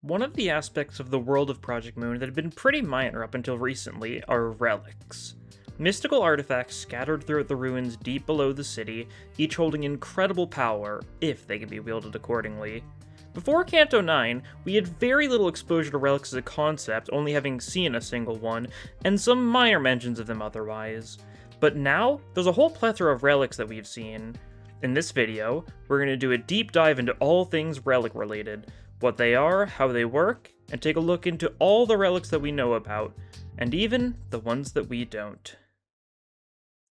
One of the aspects of the world of Project Moon that had been pretty minor up until recently are relics. Mystical artifacts scattered throughout the ruins deep below the city, each holding incredible power, if they can be wielded accordingly. Before Canto 9, we had very little exposure to relics as a concept, only having seen a single one, and some minor mentions of them otherwise. But now, there's a whole plethora of relics that we've seen. In this video, we're going to do a deep dive into all things relic related, what they are, how they work, and take a look into all the relics that we know about, and even the ones that we don't.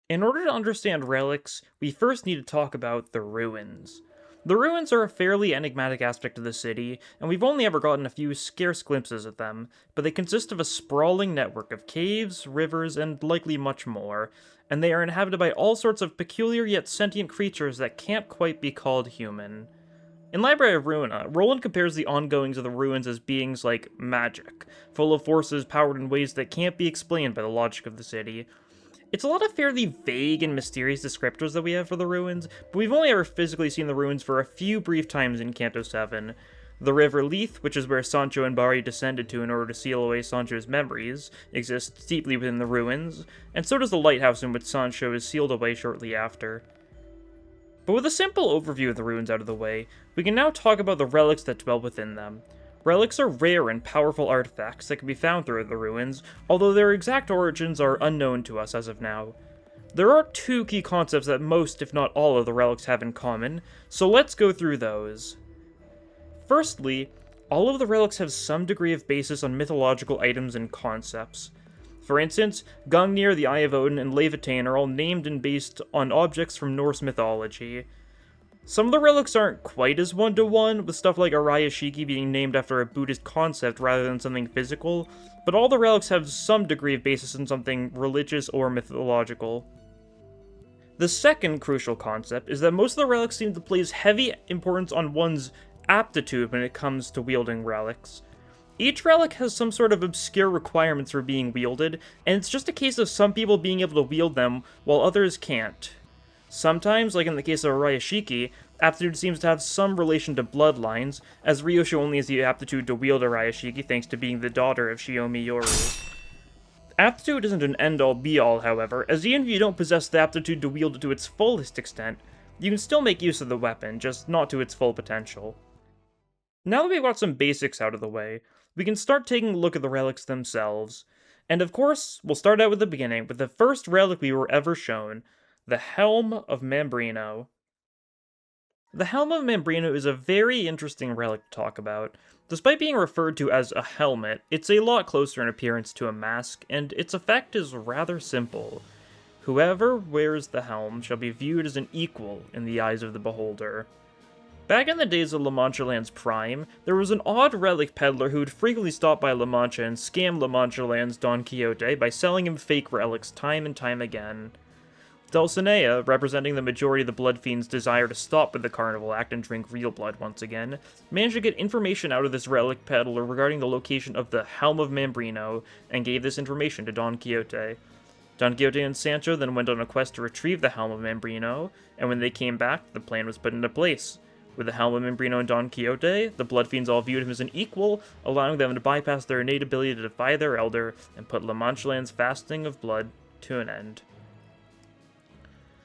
In order to understand relics, we first need to talk about the ruins. The ruins are a fairly enigmatic aspect of the city, and we've only ever gotten a few scarce glimpses at them, but they consist of a sprawling network of caves, rivers, and likely much more, and they are inhabited by all sorts of peculiar yet sentient creatures that can't quite be called human. In Library of Ruina, Roland compares the ongoings of the ruins as beings like magic, full of forces powered in ways that can't be explained by the logic of the city. It's a lot of fairly vague and mysterious descriptors that we have for the ruins, but we've only ever physically seen the ruins for a few brief times in Canto 7. The River Leith, which is where Sancho and Bari descended to in order to seal away Sancho's memories, exists deeply within the ruins, and so does the lighthouse in which Sancho is sealed away shortly after. But with a simple overview of the ruins out of the way, we can now talk about the relics that dwell within them. Relics are rare and powerful artifacts that can be found throughout the ruins, although their exact origins are unknown to us as of now. There are two key concepts that most, if not all, of the relics have in common, so let's go through those. Firstly, all of the relics have some degree of basis on mythological items and concepts. For instance, Gungnir, the Eye of Odin, and Laevateinn are all named and based on objects from Norse mythology. Some of the relics aren't quite as one-to-one, with stuff like Arayashiki being named after a Buddhist concept rather than something physical, but all the relics have some degree of basis in something religious or mythological. The second crucial concept is that most of the relics seem to place heavy importance on one's aptitude when it comes to wielding relics. Each relic has some sort of obscure requirements for being wielded, and it's just a case of some people being able to wield them while others can't. Sometimes, like in the case of Arayashiki, aptitude seems to have some relation to bloodlines, as Ryosho only has the aptitude to wield Arayashiki thanks to being the daughter of Shiomi Yoru. Aptitude isn't an end-all be-all, however, as even if you don't possess the aptitude to wield it to its fullest extent, you can still make use of the weapon, just not to its full potential. Now that we've got some basics out of the way, we can start taking a look at the relics themselves. And of course, we'll start out with the beginning, with the first relic we were ever shown, the Helm of Mambrino. The Helm of Mambrino is a very interesting relic to talk about. Despite being referred to as a helmet, it's a lot closer in appearance to a mask, and its effect is rather simple. Whoever wears the helm shall be viewed as an equal in the eyes of the beholder. Back in the days of La Mancha Land's prime, there was an odd relic peddler who would frequently stop by La Mancha and scam La Mancha Land's Don Quixote by selling him fake relics time and time again. Dulcinea, representing the majority of the Blood Fiend's desire to stop with the carnival act and drink real blood once again, managed to get information out of this relic peddler regarding the location of the Helm of Mambrino, and gave this information to Don Quixote. Don Quixote and Sancho then went on a quest to retrieve the Helm of Mambrino, and when they came back, the plan was put into place. With the Helm of Mambrino and Don Quixote, the Blood Fiends all viewed him as an equal, allowing them to bypass their innate ability to defy their elder and put La Mancha Land's fasting of blood to an end.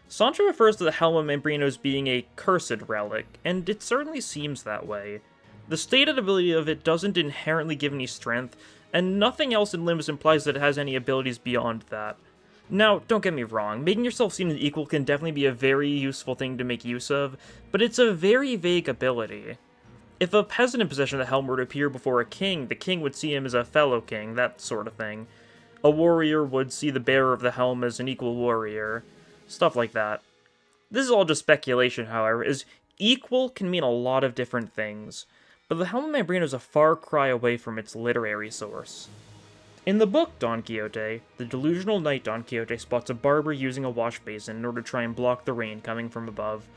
Sancho refers to the Helm of Mambrino as being a cursed relic, and it certainly seems that way. The stated ability of it doesn't inherently give any strength, and nothing else in Limbus implies that it has any abilities beyond that. Now, don't get me wrong, making yourself seem an equal can definitely be a very useful thing to make use of, but it's a very vague ability. If a peasant in possession of the helm were to appear before a king, the king would see him as a fellow king, that sort of thing. A warrior would see the bearer of the helm as an equal warrior. Stuff like that. This is all just speculation, however, as equal can mean a lot of different things, but the Helm of Mambrino is a far cry away from its literary source. In the book Don Quixote, the delusional knight Don Quixote spots a barber using a wash basin in order to try and block the rain coming from above.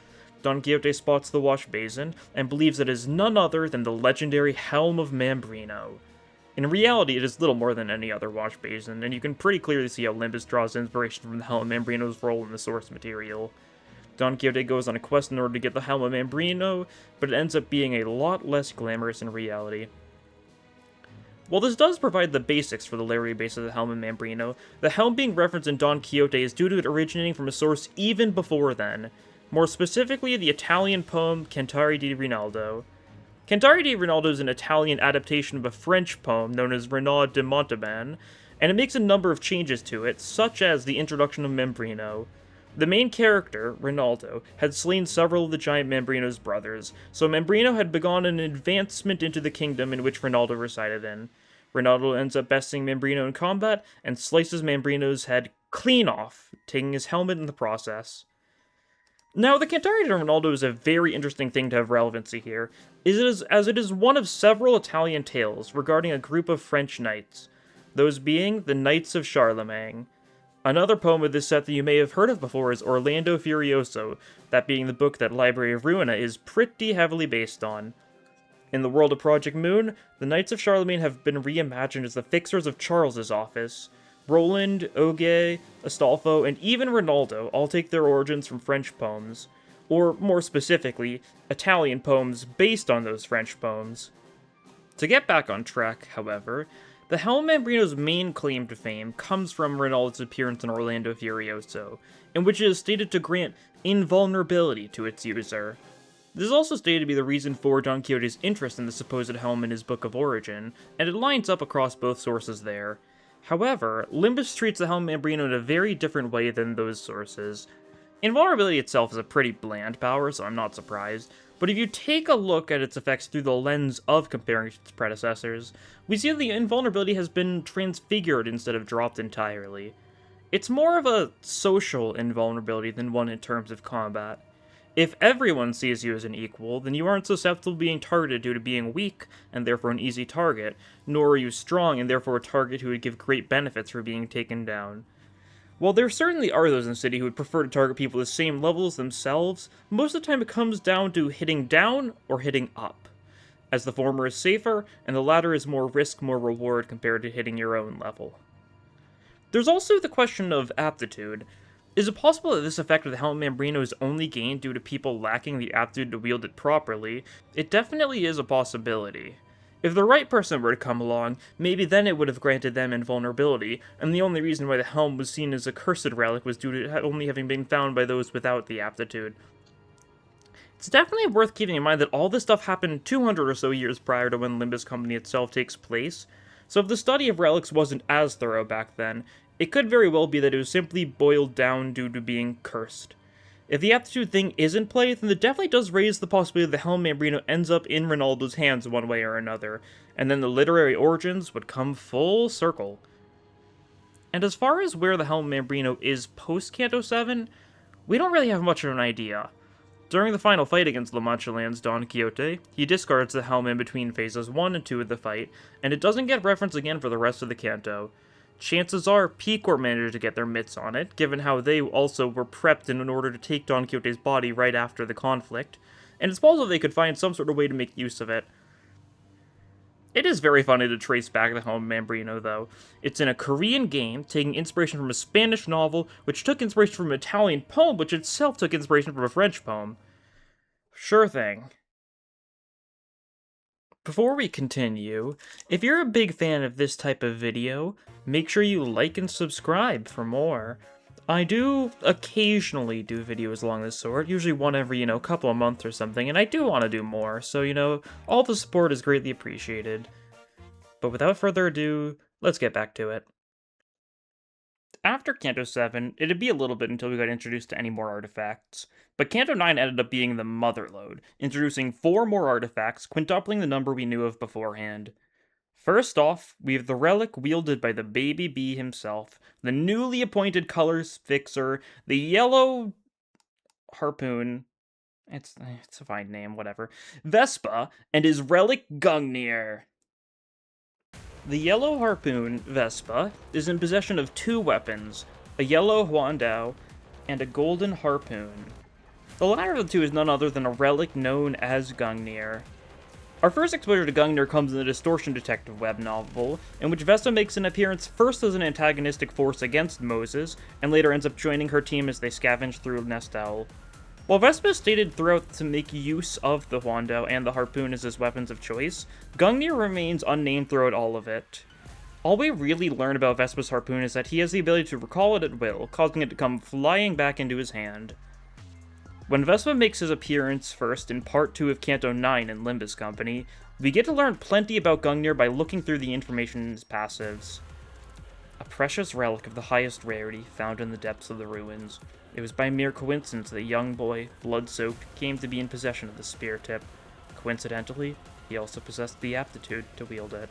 Don Quixote spots the wash basin and believes it is none other than the legendary Helm of Mambrino. In reality, it is little more than any other wash basin, and you can pretty clearly see how Limbus draws inspiration from the Helm of Mambrino's role in the source material. Don Quixote goes on a quest in order to get the Helm of Mambrino, but it ends up being a lot less glamorous in reality. While this does provide the basics for the literary base of the Helm of Mambrino, the helm being referenced in Don Quixote is due to it originating from a source even before then, more specifically the Italian poem Cantare di Rinaldo. Cantare di Rinaldo is an Italian adaptation of a French poem known as Renaud de Montauban, and it makes a number of changes to it, such as the introduction of Mambrino. The main character, Rinaldo, had slain several of the giant Mambrino's brothers, so Mambrino had begun an advancement into the kingdom in which Rinaldo resided in. Rinaldo ends up besting Mambrino in combat, and slices Mambrino's head clean off, taking his helmet in the process. Now, the Cantare di Rinaldo is a very interesting thing to have relevancy here, as it is one of several Italian tales regarding a group of French knights, those being the Knights of Charlemagne. Another poem of this set that you may have heard of before is Orlando Furioso, that being the book that Library of Ruina is pretty heavily based on. In the world of Project Moon, the Knights of Charlemagne have been reimagined as the fixers of Charles's office. Roland, Ogier, Astolfo, and even Rinaldo all take their origins from French poems, or more specifically, Italian poems based on those French poems. To get back on track, however, the Helm of Mambrino's main claim to fame comes from Rinaldo's appearance in Orlando Furioso, in which it is stated to grant invulnerability to its user. This is also stated to be the reason for Don Quixote's interest in the supposed helm in his Book of Origin, and it lines up across both sources there. However, Limbus treats the Helm of Mambrino in a very different way than those sources. Invulnerability itself is a pretty bland power, so I'm not surprised, but if you take a look at its effects through the lens of comparing to its predecessors, we see that the invulnerability has been transfigured instead of dropped entirely. It's more of a social invulnerability than one in terms of combat. If everyone sees you as an equal, then you aren't susceptible to being targeted due to being weak, and therefore an easy target, nor are you strong and therefore a target who would give great benefits for being taken down. While there certainly are those in the city who would prefer to target people the same level as themselves, most of the time it comes down to hitting down or hitting up, as the former is safer, and the latter is more risk, more reward compared to hitting your own level. There's also the question of aptitude. Is it possible that this effect of the Helm of Mambrino is only gained due to people lacking the aptitude to wield it properly? It definitely is a possibility. If the right person were to come along, maybe then it would have granted them invulnerability, and the only reason why the helm was seen as a cursed relic was due to only having been found by those without the aptitude. It's definitely worth keeping in mind that all this stuff happened 200 or so years prior to when Limbus Company itself takes place, so if the study of relics wasn't as thorough back then, it could very well be that it was simply boiled down due to being cursed. If the aptitude thing is in play, then it definitely does raise the possibility that the Helm of Mambrino ends up in Rinaldo's hands one way or another, and then the literary origins would come full circle. And as far as where the Helm of Mambrino is post-Canto 7, we don't really have much of an idea. During the final fight against La Mancha Land's Don Quixote, he discards the helm in between phases 1 and 2 of the fight, and it doesn't get referenced again for the rest of the canto. Chances are P-Corps managed to get their mitts on it, given how they also were prepped in order to take Don Quixote's body right after the conflict, and it's possible they could find some sort of way to make use of it. It is very funny to trace back the Helm of Mambrino, though. It's in a Korean game, taking inspiration from a Spanish novel, which took inspiration from an Italian poem, which itself took inspiration from a French poem. Sure thing. Before we continue, if you're a big fan of this type of video, make sure you like and subscribe for more. I do occasionally do videos along this sort, usually one every, couple of months or something, and I do want to do more, so, all the support is greatly appreciated. But without further ado, let's get back to it. After Canto 7, it'd be a little bit until we got introduced to any more artifacts, but Canto 9 ended up being the motherlode, introducing 4 more artifacts, quintupling the number we knew of beforehand. First off, we have the relic wielded by the baby bee himself, the newly appointed colors fixer, the yellow harpoon, it's a fine name, whatever, Vespa, and his relic Gungnir. The yellow harpoon, Vespa, is in possession of 2 weapons, a yellow huandao and a golden harpoon. The latter of the 2 is none other than a relic known as Gungnir. Our first exposure to Gungnir comes in the Distortion Detective web novel, in which Vespa makes an appearance first as an antagonistic force against Moses, and later ends up joining her team as they scavenge through Nestel. While Vespa stated throughout to make use of the Huando and the harpoon as his weapons of choice, Gungnir remains unnamed throughout all of it. All we really learn about Vespa's harpoon is that he has the ability to recall it at will, causing it to come flying back into his hand. When Vespa makes his appearance first in Part 2 of Canto 9 in Limbus Company, we get to learn plenty about Gungnir by looking through the information in his passives. A precious relic of the highest rarity found in the depths of the ruins. It was by mere coincidence that a young boy, blood-soaked, came to be in possession of the spear tip. Coincidentally, he also possessed the aptitude to wield it.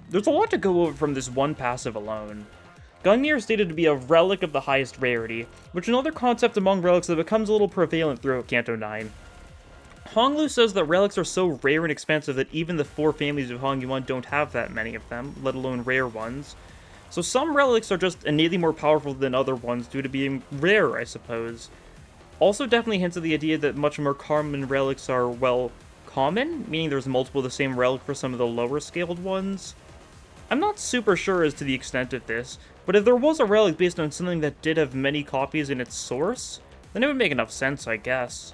There's a lot to go over from this one passive alone. Gungnir is stated to be a relic of the highest rarity, which is another concept among relics that becomes a little prevalent throughout Canto 9. Honglu says that relics are so rare and expensive that even the 4 families of Hongyuan don't have that many of them, let alone rare ones. So some relics are just innately more powerful than other ones due to being rare, I suppose. Also definitely hints at the idea that much more common relics are, well, common, meaning there's multiple of the same relic for some of the lower scaled ones. I'm not super sure as to the extent of this, but if there was a relic based on something that did have many copies in its source, then it would make enough sense, I guess.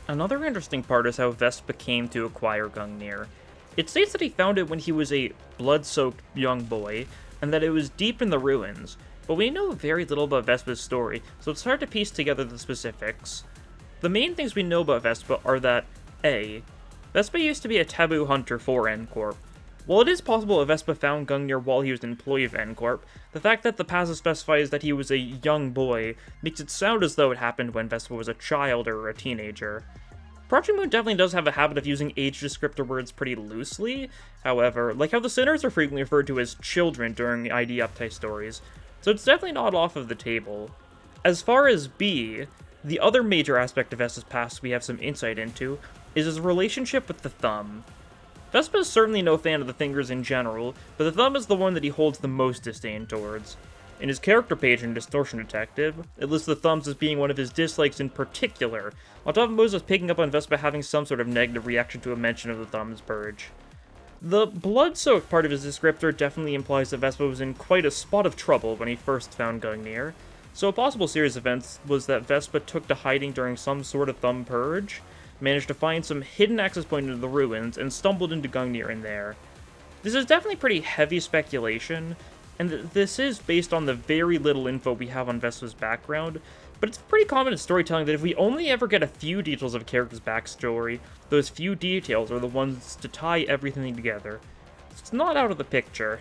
Another interesting part is how Vespa came to acquire Gungnir. It states that he found it when he was a blood-soaked young boy, and that it was deep in the ruins, but we know very little about Vespa's story, so it's hard to piece together the specifics. The main things we know about Vespa are that, A. Vespa used to be a taboo hunter for N-Corp. While it is possible that Vespa found Gungnir while he was an employee of N-Corp, the fact that the passive specifies that he was a young boy makes it sound as though it happened when Vespa was a child or a teenager. Project Moon definitely does have a habit of using age descriptor words pretty loosely, however, like how the Sinners are frequently referred to as children during ID Uptie stories, so it's definitely not off of the table. As far as B, the other major aspect of Vespa's past we have some insight into is his relationship with the thumb. Vespa is certainly no fan of the fingers in general, but the thumb is the one that he holds the most disdain towards. In his character page in Distortion Detective, it lists the thumbs as being one of his dislikes in particular, on top of Moses picking up on Vespa having some sort of negative reaction to a mention of the thumb's purge. The blood-soaked part of his descriptor definitely implies that Vespa was in quite a spot of trouble when he first found Gungnir, so a possible series of events was that Vespa took to hiding during some sort of thumb purge, managed to find some hidden access point into the ruins, and stumbled into Gungnir in there. This is definitely pretty heavy speculation, and this is based on the very little info we have on Vespa's background, but it's pretty common in storytelling that if we only ever get a few details of a character's backstory, those few details are the ones to tie everything together. It's not out of the picture.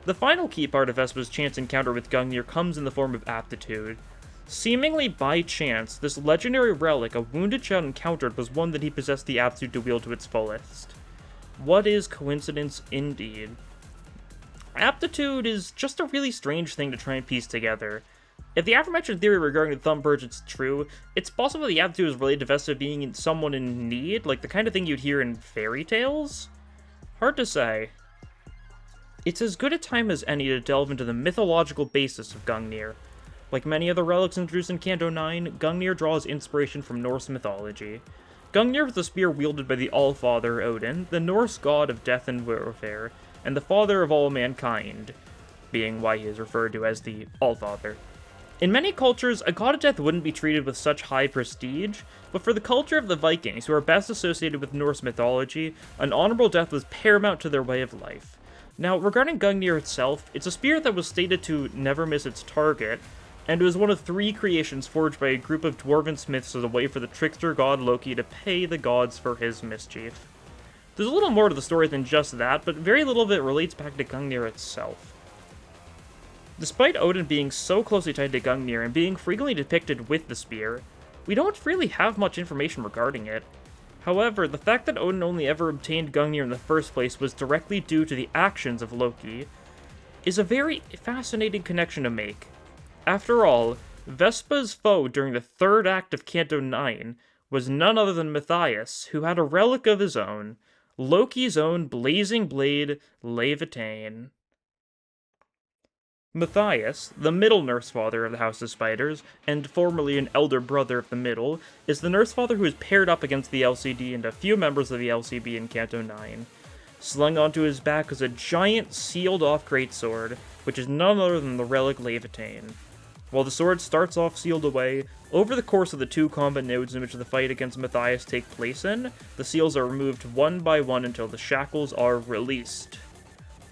The final key part of Vespa's chance encounter with Gungnir comes in the form of aptitude. Seemingly by chance, this legendary relic a wounded child encountered was one that he possessed the aptitude to wield to its fullest. What is coincidence indeed? Aptitude is just a really strange thing to try and piece together. If the aforementioned theory regarding the thumb purge is true, it's possible the aptitude is related to Vespa being someone in need, like the kind of thing you'd hear in fairy tales? Hard to say. It's as good a time as any to delve into the mythological basis of Gungnir. Like many other relics introduced in Canto 9, Gungnir draws inspiration from Norse mythology. Gungnir was the spear wielded by the Allfather Odin, the Norse god of death and warfare, and the father of all mankind, being why he is referred to as the Allfather. In many cultures, a god of death wouldn't be treated with such high prestige, but for the culture of the Vikings, who are best associated with Norse mythology, an honorable death was paramount to their way of life. Now, regarding Gungnir itself, it's a spear that was stated to never miss its target, and it was one of 3 creations forged by a group of dwarven smiths as a way for the trickster god Loki to pay the gods for his mischief. There's a little more to the story than just that, but very little of it relates back to Gungnir itself. Despite Odin being so closely tied to Gungnir and being frequently depicted with the spear, we don't really have much information regarding it. However, the fact that Odin only ever obtained Gungnir in the first place was directly due to the actions of Loki is a very fascinating connection to make. After all, Vespa's foe during the 3rd act of Canto 9 was none other than Matthias, who had a relic of his own, Loki's own blazing blade, Laevateinn. Matthias, the middle Nurse Father of the House of Spiders, and formerly an elder brother of the middle, is the Nurse Father who is paired up against the LCD and a few members of the LCB in Canto 9. Slung onto his back is a giant sealed-off greatsword, which is none other than the relic Laevateinn. While the sword starts off sealed away, over the course of the 2 combat nodes in which the fight against Matthias take place in, the seals are removed one by one until the shackles are released.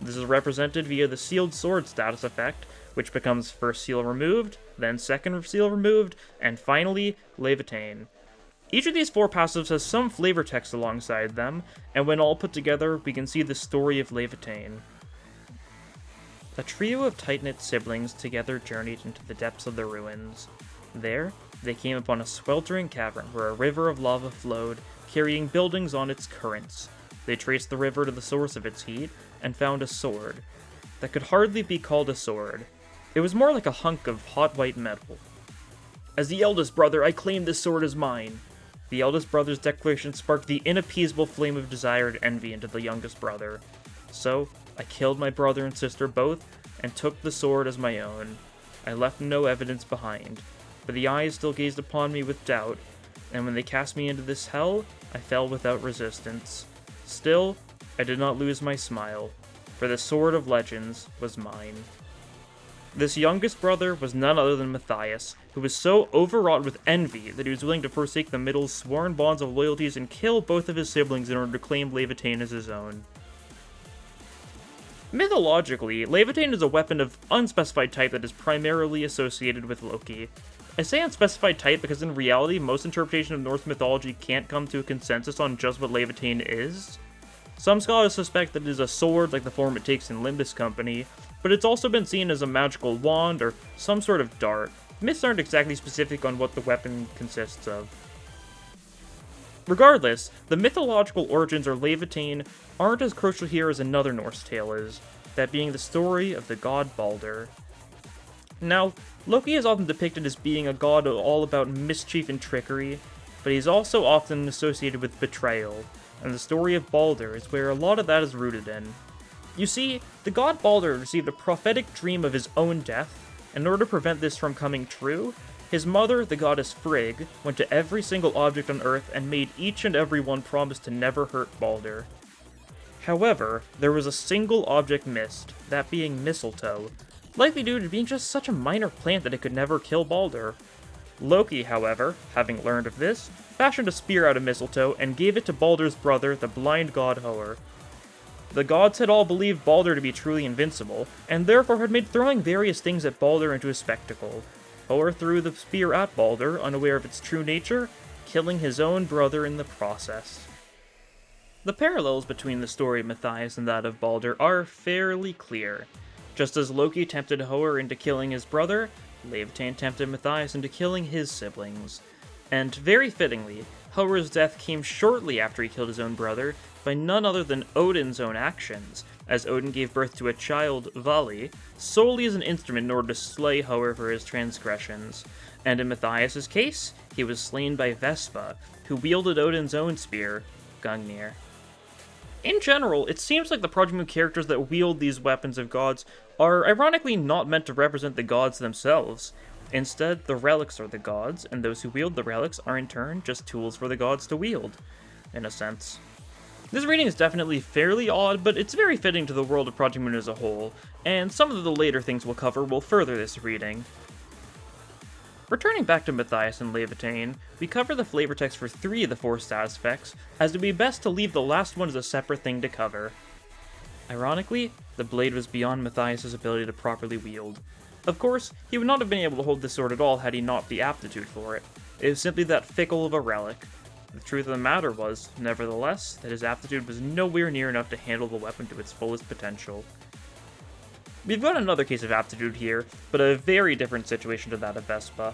This is represented via the sealed sword status effect, which becomes first seal removed, then second seal removed, and finally, Laevateinn. Each of these 4 passives has some flavor text alongside them, and when all put together, we can see the story of Laevateinn. A trio of tight-knit siblings together journeyed into the depths of the ruins. There, they came upon a sweltering cavern where a river of lava flowed, carrying buildings on its currents. They traced the river to the source of its heat, and found a sword. That could hardly be called a sword. It was more like a hunk of hot white metal. As the eldest brother, I claim this sword as mine. The eldest brother's declaration sparked the inappeasable flame of desire and envy into the youngest brother. So, I killed my brother and sister both, and took the sword as my own. I left no evidence behind, but the eyes still gazed upon me with doubt, and when they cast me into this hell, I fell without resistance. Still, I did not lose my smile, for the Sword of Legends was mine. This youngest brother was none other than Matthias, who was so overwrought with envy that he was willing to forsake the middle's sworn bonds of loyalties and kill both of his siblings in order to claim Laevateinn as his own. Mythologically, Laevateinn is a weapon of unspecified type that is primarily associated with Loki. I say unspecified type because in reality, most interpretation of Norse mythology can't come to a consensus on just what Laevateinn is. Some scholars suspect that it is a sword like the form it takes in Limbus Company, but it's also been seen as a magical wand or some sort of dart. Myths aren't exactly specific on what the weapon consists of. Regardless, the mythological origins of Laevateinn aren't as crucial here as another Norse tale is, that being the story of the god Baldur. Now, Loki is often depicted as being a god all about mischief and trickery, but he's also often associated with betrayal, and the story of Baldur is where a lot of that is rooted in. You see, the god Baldur received a prophetic dream of his own death, and in order to prevent this from coming true, his mother, the goddess Frigg, went to every single object on Earth and made each and every one promise to never hurt Baldur. However, there was a single object missed, that being mistletoe, likely due to being just such a minor plant that it could never kill Baldur. Loki, however, having learned of this, fashioned a spear out of mistletoe and gave it to Baldur's brother, the blind god Hoer. The gods had all believed Baldur to be truly invincible, and therefore had made throwing various things at Baldur into a spectacle. Hoer threw the spear at Baldur, unaware of its true nature, killing his own brother in the process. The parallels between the story of Matthias and that of Baldur are fairly clear. Just as Loki tempted Hoer into killing his brother, Laevateinn tempted Matthias into killing his siblings. And very fittingly, Hoer's death came shortly after he killed his own brother, by none other than Odin's own actions, as Odin gave birth to a child, Vali, solely as an instrument in order to slay Hoer for his transgressions. And in Matthias' case, he was slain by Vespa, who wielded Odin's own spear, Gungnir. In general, it seems like the Project Moon characters that wield these weapons of gods are ironically not meant to represent the gods themselves. Instead, the relics are the gods, and those who wield the relics are in turn just tools for the gods to wield, in a sense. This reading is definitely fairly odd, but it's very fitting to the world of Project Moon as a whole, and some of the later things we'll cover will further this reading. Returning back to Matthias and Laevateinn, we cover the flavor text for 3 of the 4 status effects, as it would be best to leave the last one as a separate thing to cover. Ironically, the blade was beyond Matthias' ability to properly wield. Of course, he would not have been able to hold this sword at all had he not the aptitude for it. It was simply that fickle of a relic. The truth of the matter was, nevertheless, that his aptitude was nowhere near enough to handle the weapon to its fullest potential. We've got another case of aptitude here, but a very different situation to that of Vespa.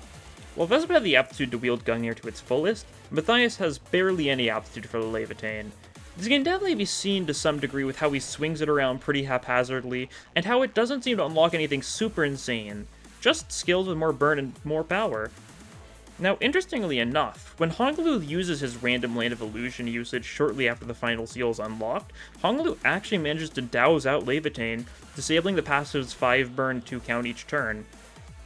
While Vespa had the aptitude to wield Gungnir to its fullest, Matthias has barely any aptitude for the Laevateinn. This can definitely be seen to some degree with how he swings it around pretty haphazardly, and how it doesn't seem to unlock anything super insane, just skills with more burn and more power. Now, interestingly enough, when Honglulu uses his random Land of Illusion usage shortly after the final seal is unlocked, Honglulu actually manages to douse out Laevateinn, disabling the passive's 5 burn 2 count each turn.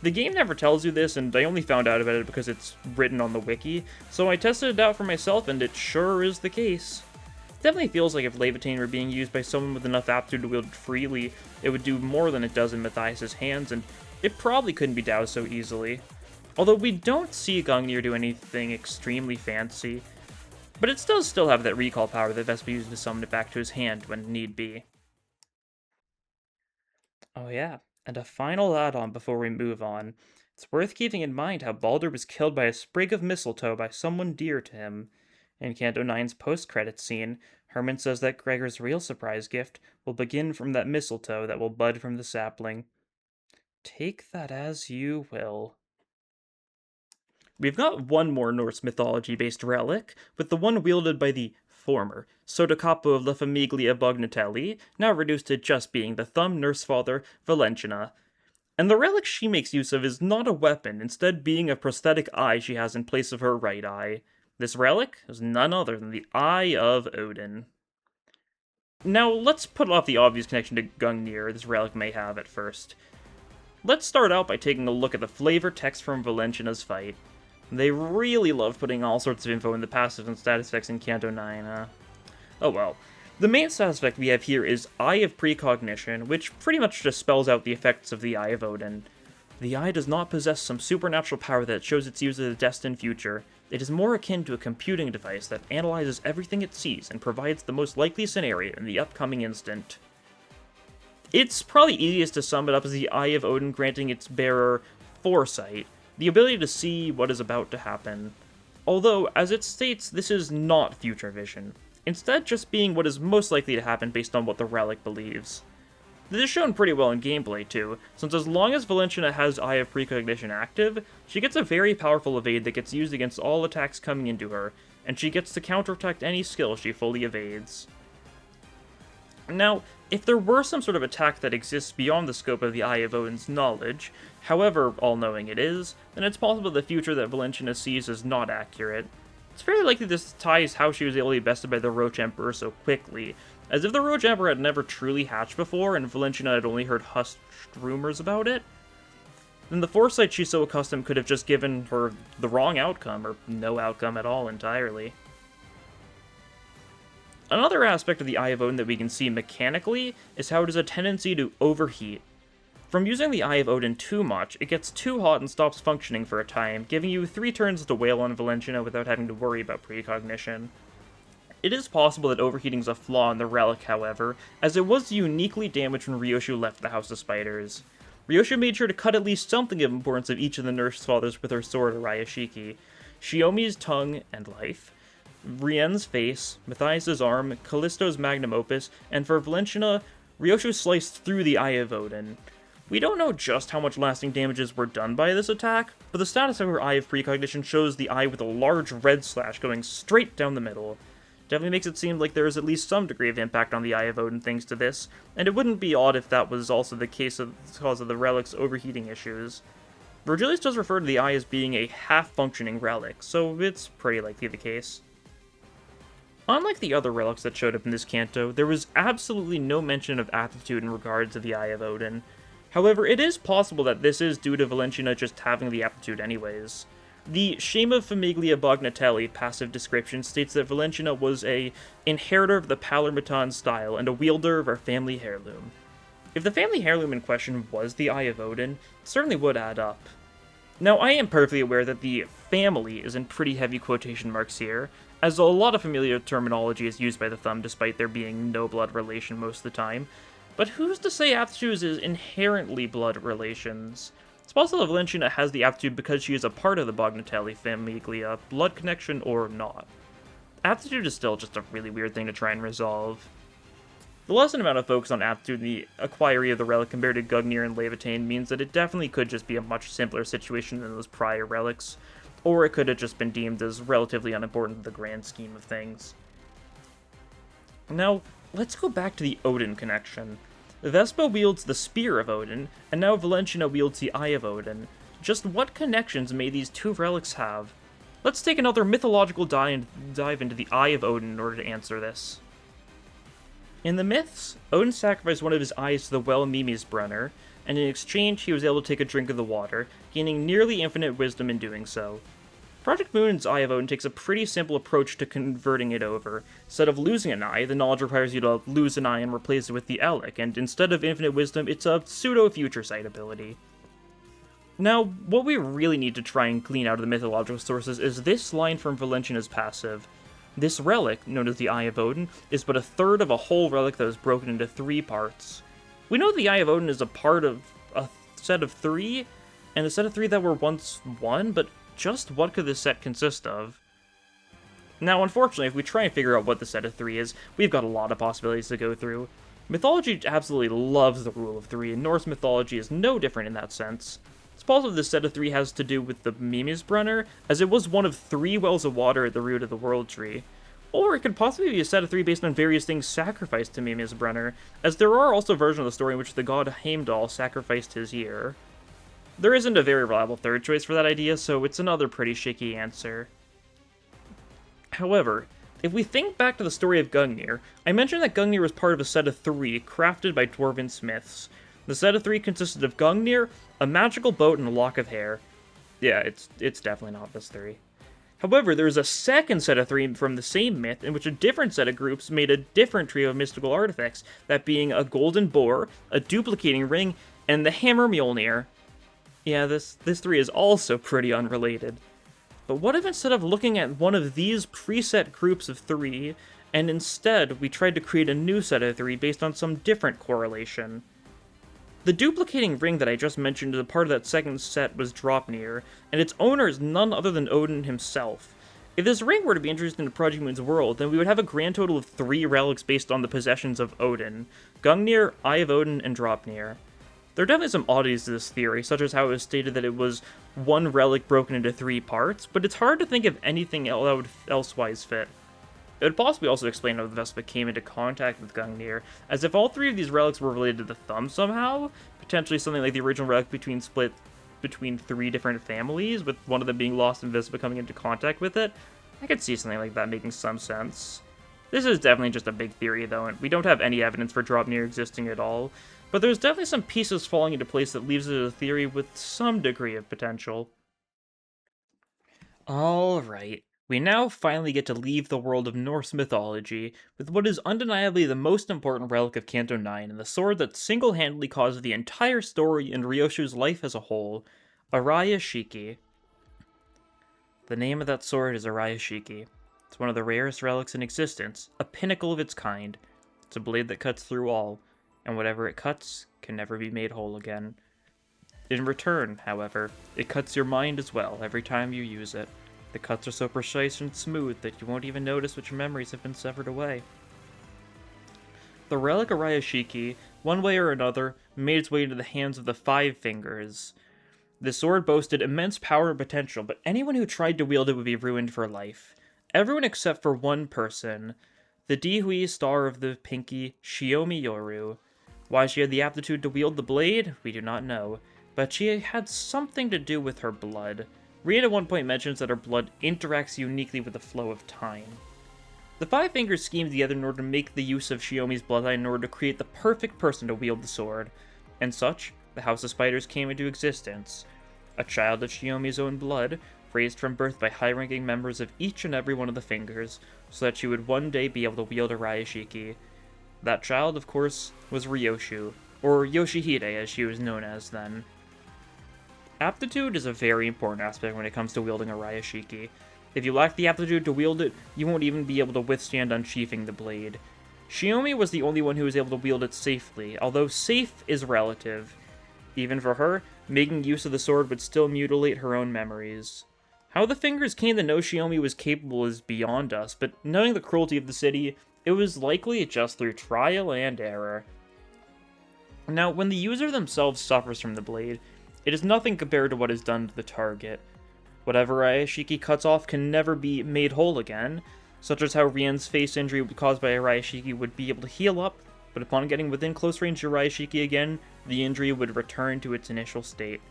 The game never tells you this, and I only found out about it because it's written on the wiki, so I tested it out for myself and it sure is the case. It definitely feels like if Laevateinn were being used by someone with enough aptitude to wield it freely, it would do more than it does in Matthias' hands, and It probably couldn't be doused so easily. Although we don't see Gungnir do anything extremely fancy, but it does still have that recall power that Vespa uses to summon it back to his hand when need be. Oh yeah, and a final add-on before we move on. It's worth keeping in mind how Baldur was killed by a sprig of mistletoe by someone dear to him. In Canto 9's post-credits scene, Herman says that Gregor's real surprise gift will begin from that mistletoe that will bud from the sapling. Take that as you will. We've got one more Norse mythology-based relic, with the one wielded by the former Sotocapo of La Famiglia Bognatelli, now reduced to just being the thumb nurse father, Valentina. And the relic she makes use of is not a weapon, instead being a prosthetic eye she has in place of her right eye. This relic is none other than the Eye of Odin. Now, let's put off the obvious connection to Gungnir this relic may have at first. Let's start out by taking a look at the flavor text from Valentina's fight. They really love putting all sorts of info in the passive and status effects in Canto 9, Oh well. The main status effect we have here is Eye of Precognition, which pretty much just spells out the effects of the Eye of Odin. The Eye does not possess some supernatural power that shows its user the destined future. It is more akin to a computing device that analyzes everything it sees and provides the most likely scenario in the upcoming instant. It's probably easiest to sum it up as the Eye of Odin granting its bearer foresight, the ability to see what is about to happen. Although, as it states, this is not future vision, instead just being what is most likely to happen based on what the relic believes. This is shown pretty well in gameplay too, since as long as Valentina has Eye of Precognition active, she gets a very powerful evade that gets used against all attacks coming into her, and she gets to counterattack any skill she fully evades. Now, if there were some sort of attack that exists beyond the scope of the Eye of Odin's knowledge, however all-knowing it is, then it's possible the future that Valentina sees is not accurate. It's very likely this ties how she was able to be bested by the Roach Emperor so quickly, as if the Roach Emperor had never truly hatched before and Valentina had only heard hushed rumors about it, then the foresight she's so accustomed could have just given her the wrong outcome, or no outcome at all entirely. Another aspect of the Eye of Odin that we can see mechanically is how it has a tendency to overheat. From using the Eye of Odin too much, it gets too hot and stops functioning for a time, giving you 3 turns to wail on Valentina without having to worry about precognition. It is possible that overheating is a flaw in the relic, however, as it was uniquely damaged when Ryoshu left the House of Spiders. Ryoshu made sure to cut at least something of importance of each of the Nurse Fathers with her sword Arayashiki, Shiomi's tongue and life, Rien's face, Matthias' arm, Callisto's magnum opus, and for Valentina, Ryoshu sliced through the Eye of Odin. We don't know just how much lasting damages were done by this attack, but the status of her Eye of Precognition shows the eye with a large red slash going straight down the middle. Definitely makes it seem like there is at least some degree of impact on the Eye of Odin thanks to this, and it wouldn't be odd if that was also the case because of the relic's overheating issues. Virgilius does refer to the eye as being a half-functioning relic, so it's pretty likely the case. Unlike the other relics that showed up in this canto, there was absolutely no mention of aptitude in regard to the Eye of Odin. However, it is possible that this is due to Valentina just having the aptitude anyways. The Shame of Famiglia Bognatelli passive description states that Valentina was a inheritor of the Palermitan style and a wielder of our family heirloom. If the family heirloom in question was the Eye of Odin, it certainly would add up. Now, I am perfectly aware that the family is in pretty heavy quotation marks here, as a lot of familiar terminology is used by the thumb despite there being no blood relation most of the time, but who's to say aptitude is inherently blood relations? It's possible that Valentina has the aptitude because she is a part of the Bognatelli famiglia, blood connection or not. Aptitude is still just a really weird thing to try and resolve. The lesson amount of focus on aptitude in the acquiree of the relic compared to Gungnir and Laevateinn means that it definitely could just be a much simpler situation than those prior relics, or it could have just been deemed as relatively unimportant in the grand scheme of things. Now, let's go back to the Odin connection. Vespa wields the Spear of Odin, and now Valentina wields the Eye of Odin. Just what connections may these two relics have? Let's take another mythological dive into the Eye of Odin in order to answer this. In the myths, Odin sacrificed one of his eyes to the well Mimisbrunner, and in exchange he was able to take a drink of the water, gaining nearly infinite wisdom in doing so. Project Moon's Eye of Odin takes a pretty simple approach to converting it over. Instead of losing an eye, the knowledge requires you to lose an eye and replace it with the Elic, and instead of infinite wisdom, it's a pseudo-future sight ability. Now, what we really need to try and glean out of the mythological sources is this line from Valentina's passive. This relic, known as the Eye of Odin, is but a third of a whole relic that was broken into 3 parts. We know the Eye of Odin is a part of a set of 3, and a set of 3 that were once 1, but just what could this set consist of? Now, unfortunately, if we try and figure out what the set of 3 is, we've got a lot of possibilities to go through. Mythology absolutely loves the rule of 3, and Norse mythology is no different in that sense. It's possible this set of 3 has to do with the Mimisbrunner, as it was one of 3 wells of water at the root of the World Tree. Or it could possibly be a set of 3 based on various things sacrificed to Mimisbrunner, as there are also versions of the story in which the god Heimdall sacrificed his ear. There isn't a very reliable third choice for that idea, so it's another pretty shaky answer. However, if we think back to the story of Gungnir, I mentioned that Gungnir was part of a set of 3 crafted by dwarven smiths. The set of 3 consisted of Gungnir, a magical boat, and a lock of hair. Yeah, it's definitely not this 3. However, there is a second set of 3 from the same myth, in which a different set of groups made a different trio of mystical artifacts, that being a golden boar, a duplicating ring, and the hammer Mjolnir. Yeah, this 3 is also pretty unrelated. But what if instead of looking at one of these preset groups of 3, and instead we tried to create a new set of 3 based on some different correlation? The duplicating ring that I just mentioned as a part of that second set was Draupnir, and its owner is none other than Odin himself. If this ring were to be introduced into Project Moon's world, then we would have a grand total of 3 relics based on the possessions of Odin: Gungnir, Eye of Odin, and Draupnir. There are definitely some oddities to this theory, such as how it was stated that it was 1 relic broken into 3 parts, but it's hard to think of anything that would elsewise fit. It would possibly also explain how the Vespa came into contact with Gungnir, as if all 3 of these relics were related to the thumb somehow, potentially something like the original relic split between 3 different families, with one of them being lost and Vespa coming into contact with it. I could see something like that making some sense. This is definitely just a big theory though, and we don't have any evidence for Draupnir existing at all, but there's definitely some pieces falling into place that leaves it a theory with some degree of potential. Alright. We now finally get to leave the world of Norse mythology with what is undeniably the most important relic of Canto 9 and the sword that single-handedly caused the entire story and Ryoshu's life as a whole, Arayashiki. The name of that sword is Arayashiki. It's one of the rarest relics in existence, a pinnacle of its kind. It's a blade that cuts through all, and whatever it cuts can never be made whole again. In return, however, it cuts your mind as well every time you use it. The cuts are so precise and smooth that you won't even notice which memories have been severed away. The relic Arayashiki, one way or another, made its way into the hands of the Five Fingers. The sword boasted immense power and potential, but anyone who tried to wield it would be ruined for life. Everyone except for one person, the Dihui star of the Pinky, Shiomi Yoru. Why she had the aptitude to wield the blade, we do not know, but she had something to do with her blood. Rian at one point mentions that her blood interacts uniquely with the flow of time. The Five Fingers schemed together in order to make the use of Shiomi's bloodline in order to create the perfect person to wield the sword. And such, the House of Spiders came into existence. A child of Shiomi's own blood, raised from birth by high-ranking members of each and every one of the fingers, so that she would one day be able to wield Arayashiki. That child, of course, was Ryoshu, or Yoshihide as she was known as then. Aptitude is a very important aspect when it comes to wielding Arayashiki. If you lack the aptitude to wield it, you won't even be able to withstand unsheathing the blade. Shiomi was the only one who was able to wield it safely, although safe is relative. Even for her, making use of the sword would still mutilate her own memories. How the Fingers came to know Shiomi was capable is beyond us, but knowing the cruelty of the city, it was likely just through trial and error. Now, when the user themselves suffers from the blade, it is nothing compared to what is done to the target. Whatever Arayashiki cuts off can never be made whole again, such as how Rien's face injury caused by Arayashiki would be able to heal up, but upon getting within close range of Arayashiki again, the injury would return to its initial state.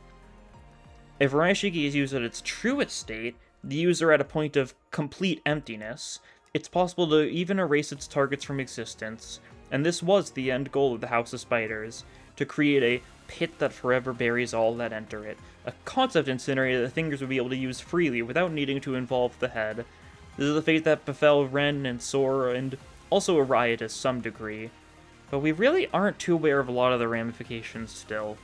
If Arayashiki is used at its truest state, the user at a point of complete emptiness, it's possible to even erase its targets from existence, and this was the end goal of the House of Spiders, to create a pit that forever buries all that enter it, a concept incinerator that the Fingers would be able to use freely without needing to involve the head. This is the fate that befell Ren and Sora, and also Araya to some degree, but we really aren't too aware of a lot of the ramifications still.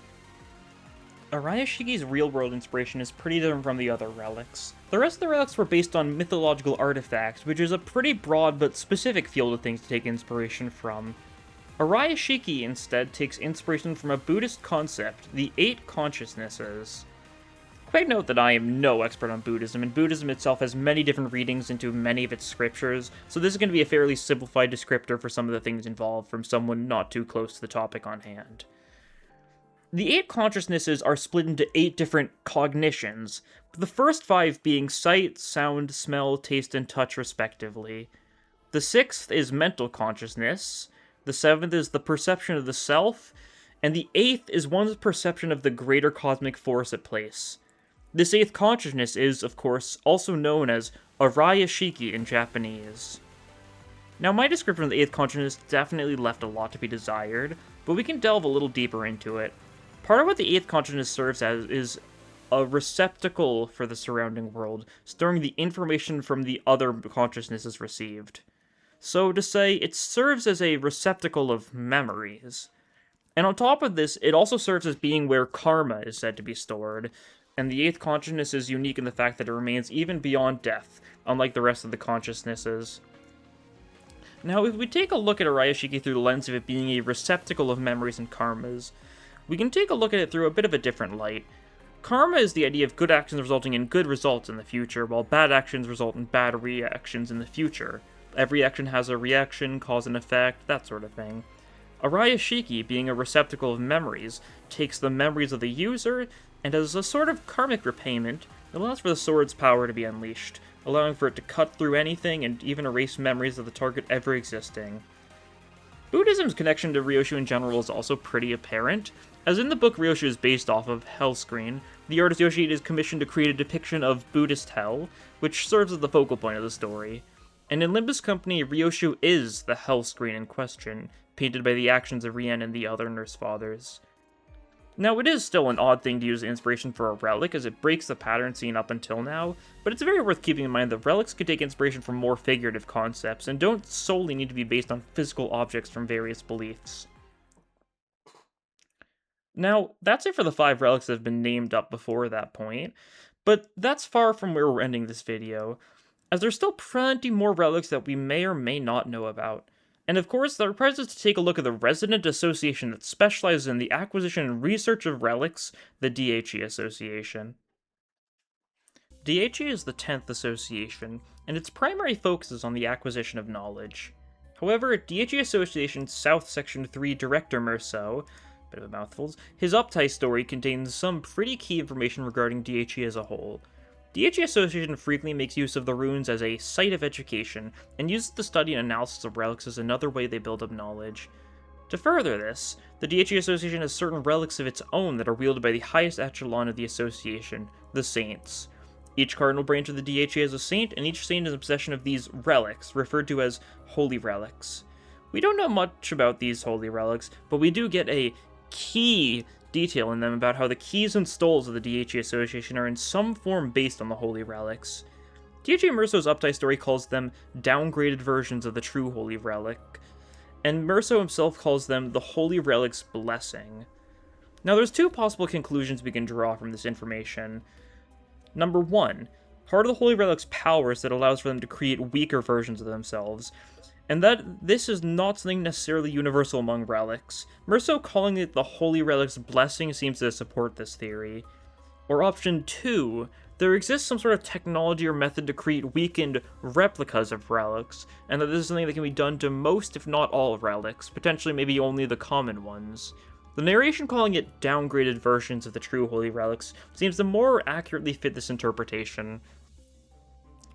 Arayashiki's real-world inspiration is pretty different from the other relics. The rest of the relics were based on mythological artifacts, which is a pretty broad but specific field of things to take inspiration from. Arayashiki instead takes inspiration from a Buddhist concept, the 8 consciousnesses. Quick note that I am no expert on Buddhism, and Buddhism itself has many different readings into many of its scriptures, so this is going to be a fairly simplified descriptor for some of the things involved from someone not too close to the topic on hand. The 8 consciousnesses are split into 8 different cognitions, the first 5 being sight, sound, smell, taste, and touch respectively. The 6th is mental consciousness, the 7th is the perception of the self, and the 8th is one's perception of the greater cosmic force at place. This 8th consciousness is, of course, also known as Arayashiki in Japanese. Now, my description of the 8th consciousness definitely left a lot to be desired, but we can delve a little deeper into it. Part of what the 8th consciousness serves as is a receptacle for the surrounding world, storing the information from the other consciousnesses received. So to say, it serves as a receptacle of memories. And on top of this, it also serves as being where karma is said to be stored, and the 8th consciousness is unique in the fact that it remains even beyond death, unlike the rest of the consciousnesses. Now, if we take a look at Arayashiki through the lens of it being a receptacle of memories and karmas, we can take a look at it through a bit of a different light. Karma is the idea of good actions resulting in good results in the future, while bad actions result in bad reactions in the future. Every action has a reaction, cause and effect, that sort of thing. Arayashiki, being a receptacle of memories, takes the memories of the user, and as a sort of karmic repayment, it allows for the sword's power to be unleashed, allowing for it to cut through anything and even erase memories of the target ever existing. Buddhism's connection to Ryoshu in general is also pretty apparent, as in the book Ryoshu is based off of Hellscreen, the artist Yoshihide is commissioned to create a depiction of Buddhist hell, which serves as the focal point of the story. And in Limbus Company, Ryoshu is the Hellscreen in question, painted by the actions of Rien and the other Nurse Fathers. Now, it is still an odd thing to use inspiration for a relic, as it breaks the pattern seen up until now, but it's very worth keeping in mind that relics could take inspiration from more figurative concepts, and don't solely need to be based on physical objects from various beliefs. Now, that's it for the 5 relics that have been named up before that point, but that's far from where we're ending this video, as there's still plenty more relics that we may or may not know about. And of course, that requires us to take a look at the resident association that specializes in the acquisition and research of relics, the DHE Association. DHE is the 10th association, and its primary focus is on the acquisition of knowledge. However, DHE Association's South Section 3 Director Merceau, bit of a mouthful, his Uptai story contains some pretty key information regarding DHE as a whole. DHE Association frequently makes use of the runes as a site of education, and uses the study and analysis of relics as another way they build up knowledge. To further this, the DHE Association has certain relics of its own that are wielded by the highest echelon of the association, the Saints. Each cardinal branch of the DHE has a saint, and each saint is in possession of these relics, referred to as holy relics. We don't know much about these holy relics, but we do get a key detail in them about how the keys and stoles of the DHE Association are in some form based on the holy relics. DHE Merceau's Uptai story calls them downgraded versions of the true holy relic, and Merceau himself calls them the holy relic's blessing. Now, there's 2 possible conclusions we can draw from this information. Number 1, part of the holy relic's power is that it allows for them to create weaker versions of themselves, and that this is not something necessarily universal among relics. Merceau calling it the holy relic's blessing seems to support this theory. Or option 2, there exists some sort of technology or method to create weakened replicas of relics, and that this is something that can be done to most if not all relics, potentially maybe only the common ones. The narration calling it downgraded versions of the true holy relics seems to more accurately fit this interpretation.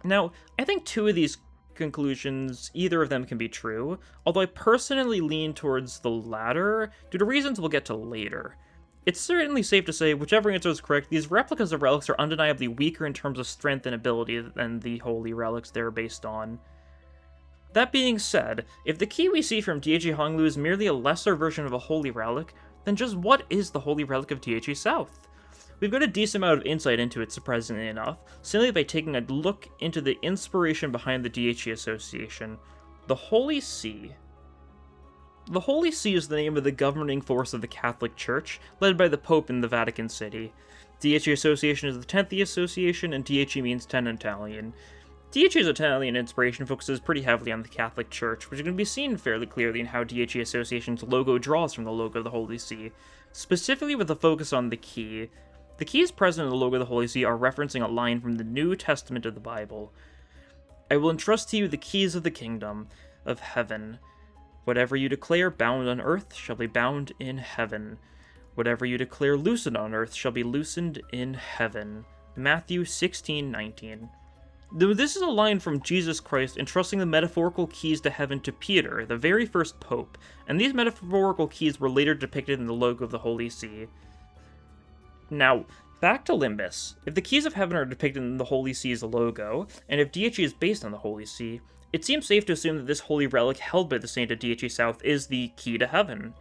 Now, I think 2 of these conclusions, either of them can be true, although I personally lean towards the latter, due to reasons we'll get to later. It's certainly safe to say, whichever answer is correct, these replicas of relics are undeniably weaker in terms of strength and ability than the holy relics they're based on. That being said, if the key we see from DHE Honglu is merely a lesser version of a holy relic, then just what is the holy relic of DHE South? We've got a decent amount of insight into it, surprisingly enough, simply by taking a look into the inspiration behind the DHE Association, the Holy See. The Holy See is the name of the governing force of the Catholic Church, led by the Pope in the Vatican City. DHE Association is the 10th Association, and DHE means 10 in Italian. DHE's Italian inspiration focuses pretty heavily on the Catholic Church, which can be seen fairly clearly in how DHE Association's logo draws from the logo of the Holy See, specifically with a focus on the key. The keys present in the logo of the Holy See are referencing a line from the New Testament of the Bible. I will entrust to you the keys of the kingdom of heaven. Whatever you declare bound on earth shall be bound in heaven. Whatever you declare loosened on earth shall be loosened in heaven. Matthew 16:19. This is a line from Jesus Christ entrusting the metaphorical keys to heaven to Peter, the very first pope, and these metaphorical keys were later depicted in the logo of the Holy See. Now, back to Limbus. If the keys of heaven are depicted in the Holy See's logo, and if DHE is based on the Holy See, it seems safe to assume that this holy relic held by the Saint of DHE South is the key to heaven.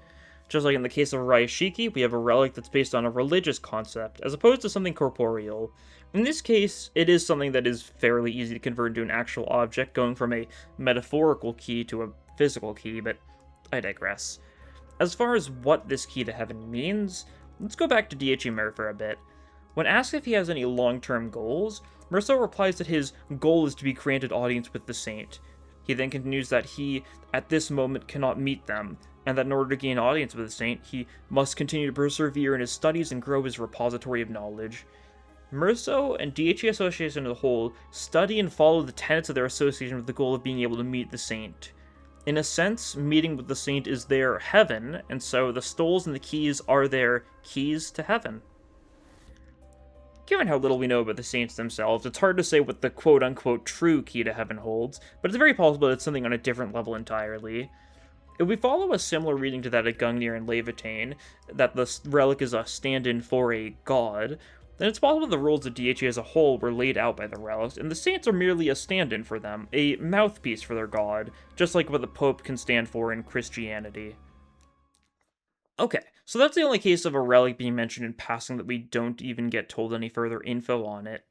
Just like in the case of Arayashiki, we have a relic that's based on a religious concept, as opposed to something corporeal. In this case, it is something that is fairly easy to convert into an actual object, going from a metaphorical key to a physical key, but I digress. As far as what this key to heaven means, let's go back to DHE Mer for a bit. When asked if he has any long-term goals, Merceau replies that his goal is to be granted audience with the saint. He then continues that he, at this moment, cannot meet them, and that in order to gain audience with the saint, he must continue to persevere in his studies and grow his repository of knowledge. Merceau and DHE Association as a whole study and follow the tenets of their association with the goal of being able to meet the saint. In a sense, meeting with the saint is their heaven, and so the stoles and the keys are their keys to heaven. Given how little we know about the saints themselves, it's hard to say what the quote-unquote true key to heaven holds, but it's very possible that it's something on a different level entirely. If we follow a similar reading to that at Gungnir and Laevateinn, that the relic is a stand-in for a god, then it's possible the rules of DHE as a whole were laid out by the relics, and the saints are merely a stand-in for them, a mouthpiece for their god, just like what the Pope can stand for in Christianity. Okay, so that's the only case of a relic being mentioned in passing that we don't even get told any further info on it.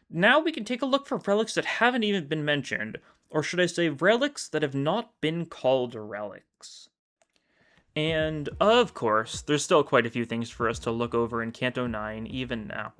Now we can take a look for relics that haven't even been mentioned, or should I say relics that have not been called relics. And, of course, there's still quite a few things for us to look over in Canto 9, even now.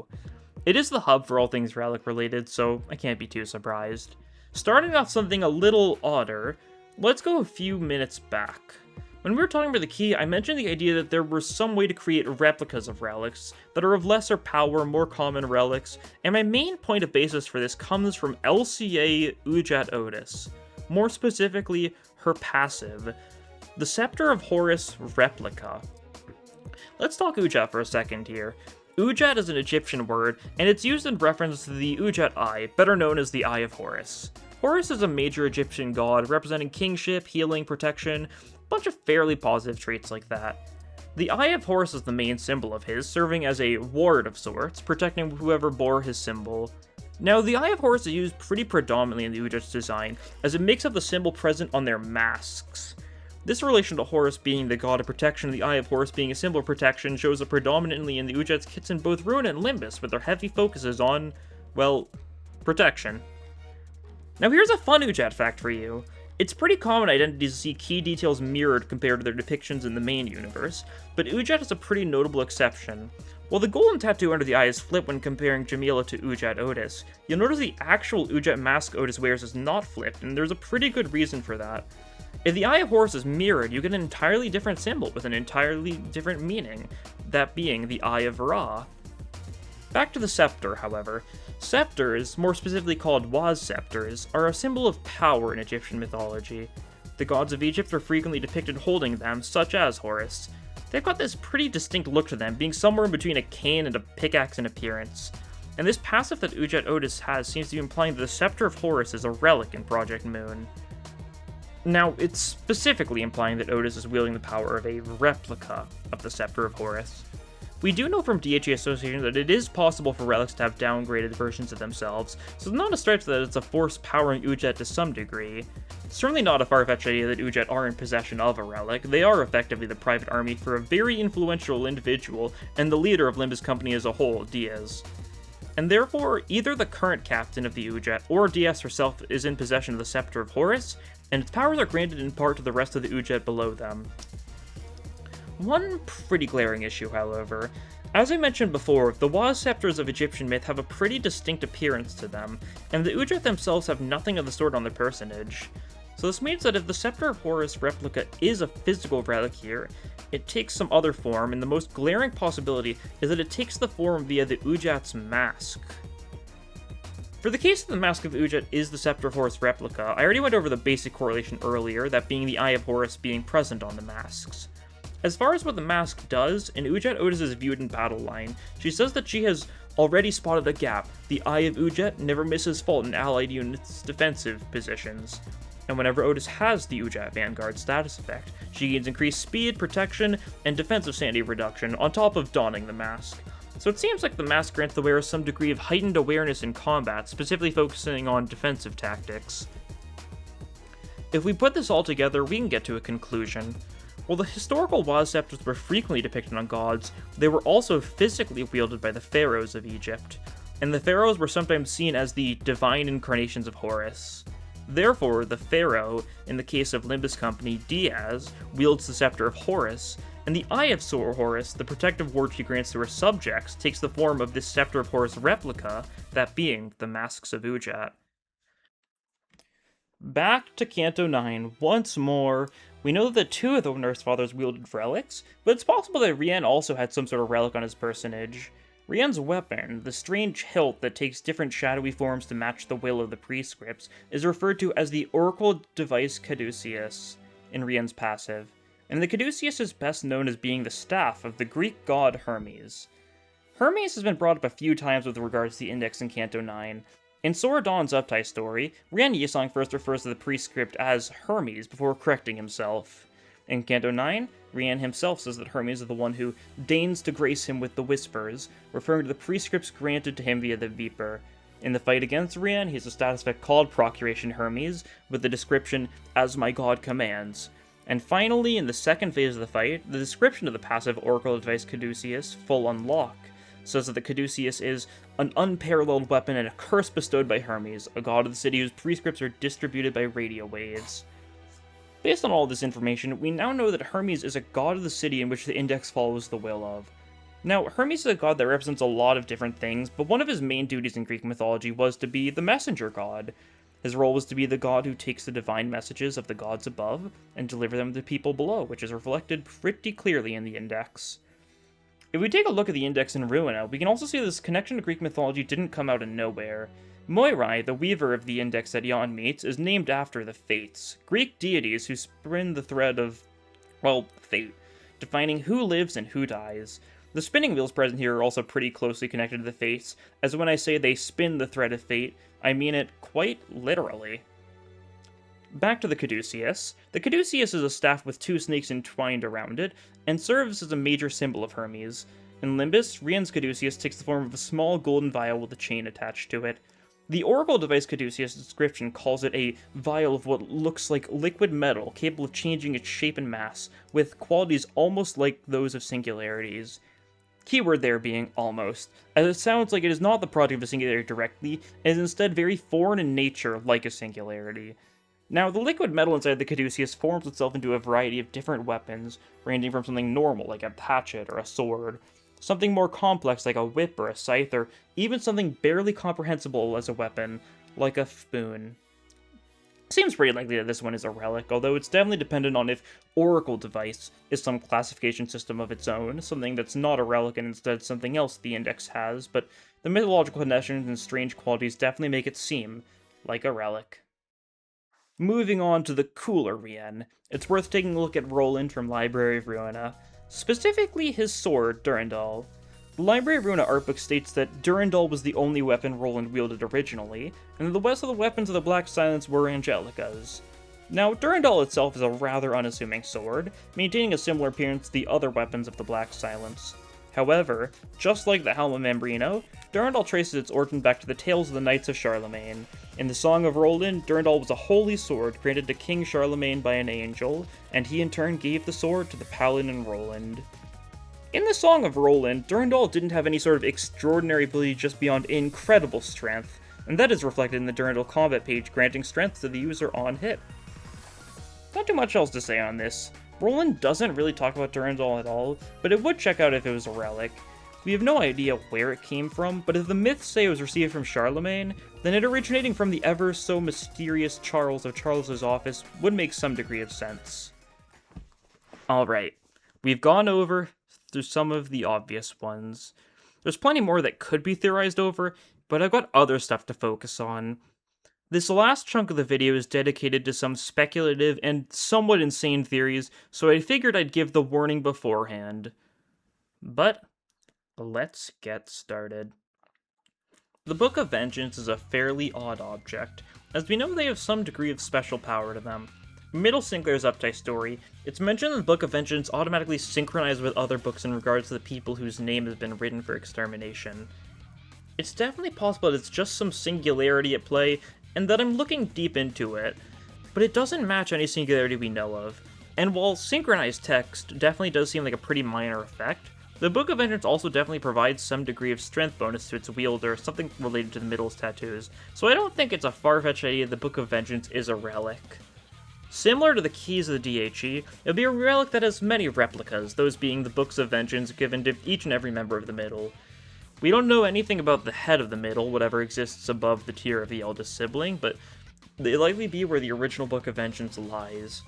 It is the hub for all things relic-related, so I can't be too surprised. Starting off something a little odder, let's go a few minutes back. When we were talking about the key, I mentioned the idea that there was some way to create replicas of relics that are of lesser power, more common relics, and my main point of basis for this comes from LCA Ujat Otis. More specifically, her passive, the Scepter of Horus replica. Let's talk Ujat for a second here. Ujat is an Egyptian word, and it's used in reference to the Ujat Eye, better known as the Eye of Horus. Horus is a major Egyptian god representing kingship, healing, protection, a bunch of fairly positive traits like that. The Eye of Horus is the main symbol of his, serving as a ward of sorts, protecting whoever bore his symbol. Now, the Eye of Horus is used pretty predominantly in the Ujat's design, as it makes up the symbol present on their masks. This relation to Horus being the god of protection and the Eye of Horus being a symbol of protection shows up predominantly in the Ujat's kits in both Ruin and Limbus, with their heavy focuses on, well, protection. Now here's a fun Ujat fact for you. It's pretty common identities to see key details mirrored compared to their depictions in the main universe, but Ujat is a pretty notable exception. While the golden tattoo under the eye is flipped when comparing Jamila to Ujat Otis, you'll notice the actual Ujat mask Otis wears is not flipped, and there's a pretty good reason for that. If the Eye of Horus is mirrored, you get an entirely different symbol with an entirely different meaning, that being the Eye of Ra. Back to the scepter, however. Scepters, more specifically called Waz scepters, are a symbol of power in Egyptian mythology. The gods of Egypt are frequently depicted holding them, such as Horus. They've got this pretty distinct look to them, being somewhere in between a cane and a pickaxe in appearance. And this passive that Ujat Otis has seems to be implying that the Scepter of Horus is a relic in Project Moon. Now, it's specifically implying that Otis is wielding the power of a replica of the Scepter of Horus. We do know from DHE Association that it is possible for relics to have downgraded versions of themselves, so it's not a stretch that it's a force powering Ujat to some degree. It's certainly not a far-fetched idea that Ujat are in possession of a relic. They are effectively the private army for a very influential individual and the leader of Limbus Company as a whole, Diaz. And therefore, either the current captain of the Ujat or Diaz herself is in possession of the Scepter of Horus, and its powers are granted in part to the rest of the Udjat below them. One pretty glaring issue, however. As I mentioned before, the Waz Scepters of Egyptian myth have a pretty distinct appearance to them, and the Udjat themselves have nothing of the sort on their personage. So this means that if the Scepter of Horus replica is a physical relic here, it takes some other form, and the most glaring possibility is that it takes the form via the Udjat's mask. For the case that the Mask of Udjat is the Scepter of Horus replica, I already went over the basic correlation earlier, that being the Eye of Horus being present on the masks. As far as what the mask does, in Udjat Otis's viewed in battle line, she says that she has already spotted a gap. The Eye of Udjat never misses fault in allied units' defensive positions. And whenever Otis has the Udjat Vanguard status effect, she gains increased speed, protection, and defensive sanity reduction on top of donning the mask. So it seems like the mask grants the wearer some degree of heightened awareness in combat, specifically focusing on defensive tactics. If we put this all together, we can get to a conclusion. While the historical Waz Scepters were frequently depicted on gods, they were also physically wielded by the pharaohs of Egypt, and the pharaohs were sometimes seen as the divine incarnations of Horus. Therefore, the pharaoh, in the case of Limbus Company, Diaz, wields the Scepter of Horus, and the Eye of Horus, the protective ward she grants to her subjects, takes the form of this Scepter of Horus replica, that being the Masks of Udjat. Back to Canto 9 once more. We know that two of the Nurse Fathers wielded relics, but it's possible that Rian also had some sort of relic on his personage. Rian's weapon, the strange hilt that takes different shadowy forms to match the will of the prescripts, is referred to as the Oracle Device Caduceus in Rian's passive, and the Caduceus is best known as being the staff of the Greek god Hermes. Hermes has been brought up a few times with regards to the index in Canto 9. In Sora Dawn's Uptai story, Rian Yisong first refers to the prescript as Hermes before correcting himself. In Canto 9, Rian himself says that Hermes is the one who deigns to grace him with the Whispers, referring to the prescripts granted to him via the Viper. In the fight against Rian, he has a status effect called Procuration Hermes, with the description, "As my god commands." And finally, in the second phase of the fight, the description of the passive Oracle Device Caduceus, Full Unlock, says that the Caduceus is an unparalleled weapon and a curse bestowed by Hermes, a god of the city whose prescripts are distributed by radio waves. Based on all this information, we now know that Hermes is a god of the city in which the index follows the will of. Now, Hermes is a god that represents a lot of different things, but one of his main duties in Greek mythology was to be the messenger god. His role was to be the god who takes the divine messages of the gods above and deliver them to people below, which is reflected pretty clearly in the index. If we take a look at the index in Ruina, we can also see this connection to Greek mythology didn't come out of nowhere. Moirai, the weaver of the index that Jan meets, is named after the Fates, Greek deities who spin the thread of, fate, defining who lives and who dies. The spinning wheels present here are also pretty closely connected to the Fates, as when I say they spin the thread of fate, I mean it quite literally. Back to the Caduceus. The Caduceus is a staff with two snakes entwined around it, and serves as a major symbol of Hermes. In Limbus, Rian's Caduceus takes the form of a small golden vial with a chain attached to it. The Oracle Device Caduceus description calls it a vial of what looks like liquid metal, capable of changing its shape and mass, with qualities almost like those of singularities. Keyword there being almost, as it sounds like it is not the product of a singularity directly, and is instead very foreign in nature, like a singularity. Now, the liquid metal inside the Caduceus forms itself into a variety of different weapons, ranging from something normal like a hatchet or a sword, something more complex like a whip or a scythe, or even something barely comprehensible as a weapon, like a spoon. Seems pretty likely that this one is a relic, although it's definitely dependent on if Oracle Device is some classification system of its own, something that's not a relic and instead something else the index has, but the mythological connections and strange qualities definitely make it seem like a relic. Moving on to the cooler Rian, it's worth taking a look at Roland from Library of Ruina, specifically his sword, Durandal. The Library of Ruina artbook states that Durandal was the only weapon Roland wielded originally, and that the rest of the weapons of the Black Silence were Angelica's. Now, Durandal itself is a rather unassuming sword, maintaining a similar appearance to the other weapons of the Black Silence. However, just like the Helm of Mambrino, Durandal traces its origin back to the tales of the Knights of Charlemagne. In the Song of Roland, Durandal was a holy sword granted to King Charlemagne by an angel, and he in turn gave the sword to the paladin Roland. In the Song of Roland, Durandal didn't have any sort of extraordinary ability just beyond incredible strength, and that is reflected in the Durandal combat page granting strength to the user on hit. Not too much else to say on this. Roland doesn't really talk about Durandal at all, but it would check out if it was a relic. We have no idea where it came from, but if the myths say it was received from Charlemagne, then it originating from the ever-so-mysterious Charles of Charles's office would make some degree of sense. Alright, we've gone over through some of the obvious ones. There's plenty more that could be theorized over, but I've got other stuff to focus on. This last chunk of the video is dedicated to some speculative and somewhat insane theories, so I figured I'd give the warning beforehand. But let's get started. The Book of Vengeance is a fairly odd object, as we know they have some degree of special power to them. Middle Sinclair's Updike story, it's mentioned that the Book of Vengeance automatically synchronized with other books in regards to the people whose name has been written for extermination. It's definitely possible that it's just some singularity at play, and that I'm looking deep into it, but it doesn't match any singularity we know of. And while synchronized text definitely does seem like a pretty minor effect, the Book of Vengeance also definitely provides some degree of strength bonus to its wielder, something related to the Middle's tattoos, so I don't think it's a far-fetched idea the Book of Vengeance is a relic. Similar to the keys of the DHE, it'll be a relic that has many replicas, those being the Books of Vengeance given to each and every member of the Middle. We don't know anything about the head of the Middle, whatever exists above the tier of the eldest sibling, but they likely be where the original Book of Vengeance lies.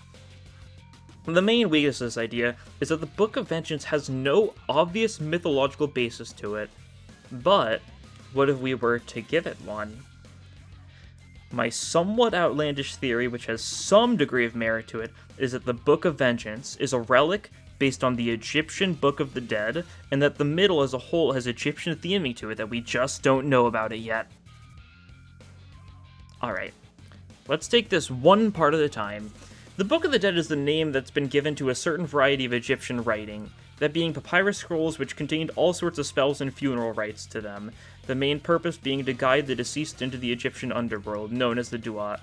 The main weakness of this idea is that the Book of Vengeance has no obvious mythological basis to it, but what if we were to give it one? My somewhat outlandish theory, which has some degree of merit to it, is that the Book of Vengeance is a relic based on the Egyptian Book of the Dead, and that the Middle as a whole has Egyptian theming to it that we just don't know about it yet. Alright, let's take this one part at a time. The Book of the Dead is the name that's been given to a certain variety of Egyptian writing, that being papyrus scrolls which contained all sorts of spells and funeral rites to them, the main purpose being to guide the deceased into the Egyptian underworld, known as the Duat.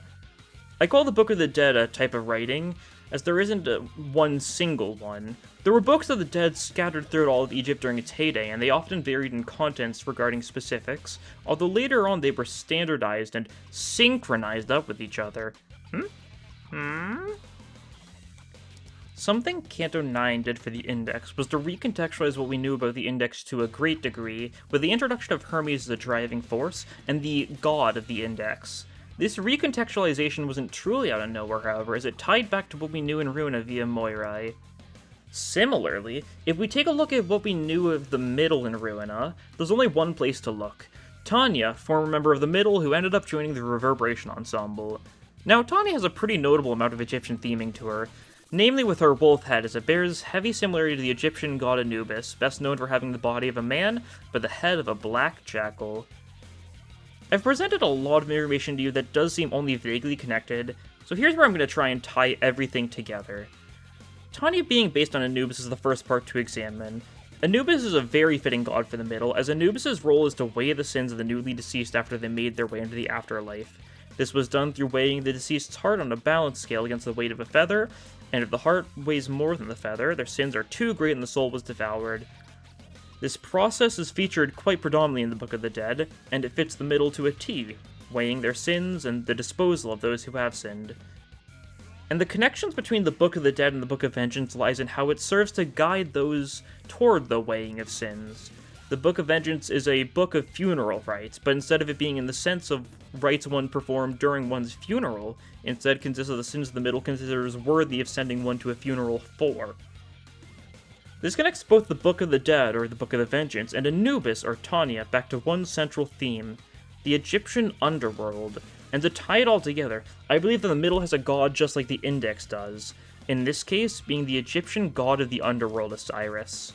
I call the Book of the Dead a type of writing, as there isn't one single one. There were books of the dead scattered throughout all of Egypt during its heyday, and they often varied in contents regarding specifics, although later on they were standardized and synchronized up with each other. Something Canto 9 did for the Index was to recontextualize what we knew about the Index to a great degree, with the introduction of Hermes as a driving force, and the god of the Index. This recontextualization wasn't truly out of nowhere, however, as it tied back to what we knew in Ruina via Moirai. Similarly, if we take a look at what we knew of the Middle in Ruina, there's only one place to look. Tanya, former member of the Middle who ended up joining the Reverberation Ensemble. Now, Tanya has a pretty notable amount of Egyptian theming to her, namely with her wolf head, as it bears heavy similarity to the Egyptian god Anubis, best known for having the body of a man, but the head of a black jackal. I've presented a lot of information to you that does seem only vaguely connected, so here's where I'm going to try and tie everything together. Tanya being based on Anubis is the first part to examine. Anubis is a very fitting god for the Middle, as Anubis' role is to weigh the sins of the newly deceased after they made their way into the afterlife. This was done through weighing the deceased's heart on a balance scale against the weight of a feather, and if the heart weighs more than the feather, their sins are too great and the soul was devoured. This process is featured quite predominantly in the Book of the Dead, and it fits the Middle to a T, weighing their sins and the disposal of those who have sinned. And the connections between the Book of the Dead and the Book of Vengeance lies in how it serves to guide those toward the weighing of sins. The Book of Vengeance is a book of funeral rites, but instead of it being in the sense of rites one performed during one's funeral, instead consists of the sins the Middle considers worthy of sending one to a funeral for. This connects both the Book of the Dead, or the Book of the Vengeance, and Anubis, or Tanya, back to one central theme, the Egyptian underworld. And to tie it all together, I believe that the Middle has a god just like the Index does, in this case being the Egyptian god of the underworld, Osiris.